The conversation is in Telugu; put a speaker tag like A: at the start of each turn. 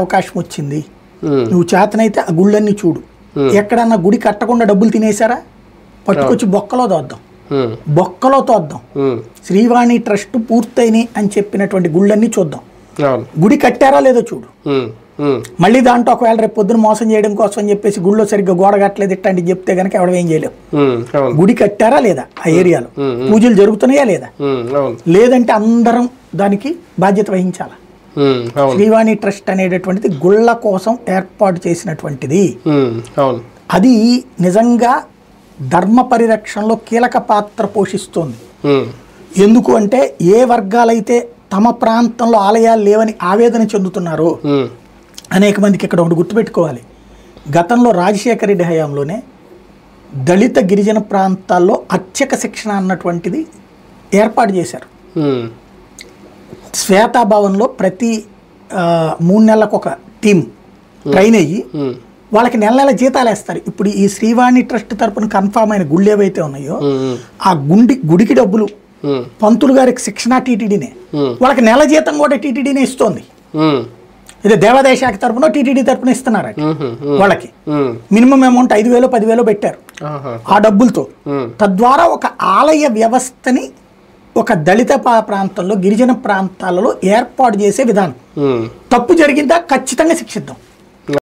A: అవకాశం వచ్చింది, నువ్వు చేతనైతే ఆ గుళ్ళన్నీ చూడు. ఎక్కడన్నా గుడి కట్టకుండా డబ్బులు తినేసారా, పట్టుకొచ్చి బొక్కలో తోద్దాం, బొక్కలో తోద్దాం. శ్రీవాణి ట్రస్ట్ పూర్తయినాయి అని చెప్పినటువంటి గుళ్ళన్నీ చూద్దాం. గుడి కట్టారా లేదో చూడు. మళ్ళీ దాంట్లో ఒకవేళ రేపు పొద్దున మోసం చేయడం కోసం అని చెప్పేసి గుళ్ళో సరిగ్గా గోడ కట్టలేదు ఇట్లాంటివి చెప్తే కనుక ఎవడేం చేయలేవు. గుడి కట్టారా లేదా, ఆ ఏరియాలో పూజలు జరుగుతున్నాయా లేదా, లేదంటే అందరం దానికి బాధ్యత వహించాలా. శ్రీవాణి ట్రస్ట్ అనేటటువంటిది గుళ్ళ కోసం ఏర్పాటు చేసినటువంటిది. అది నిజంగా ధర్మ పరిరక్షణలో కీలక పాత్ర పోషిస్తోంది. ఎందుకు అంటే ఏ వర్గాలైతే తమ ప్రాంతంలో ఆలయాలు లేవని ఆవేదన చెందుతున్నారో అనేక మందికి ఇక్కడ ఒకటి గుర్తుపెట్టుకోవాలి. గతంలో రాజశేఖర రెడ్డి హయాంలోనే దళిత గిరిజన ప్రాంతాల్లో అర్చక శిక్షణ అన్నటువంటిది ఏర్పాటు చేశారు. శ్వేతాభవన్లో ప్రతి 3 నెలలకు ఒక టీం ట్రైన్ అయ్యి వాళ్ళకి నెల నెల జీతాలు వేస్తారు. ఇప్పుడు ఈ శ్రీవాణి ట్రస్ట్ తరపున కన్ఫామ్ అయిన గుళ్ళు ఏవైతే ఉన్నాయో ఆ గుడికి డబ్బులు పంతులు గారికి శిక్షణ టీటీడీనే, వాళ్ళకి నెల జీతం కూడా టీటీడీనే ఇస్తోంది. ఇది దేవాదాయ శాఖ తరపున టీటీడీ తరపున ఇస్తున్నారు. వాళ్ళకి మినిమం అమౌంట్ 5,000 10,000 పెట్టారు ఆ డబ్బులతో. తద్వారా ఒక ఆలయ వ్యవస్థని ఒక దళిత ప్రాంతంలో గిరిజన ప్రాంతాలలో ఏర్పాటు చేసే విధానం. తప్పు జరిగిందా ఖచ్చితంగా శిక్షిద్దాం.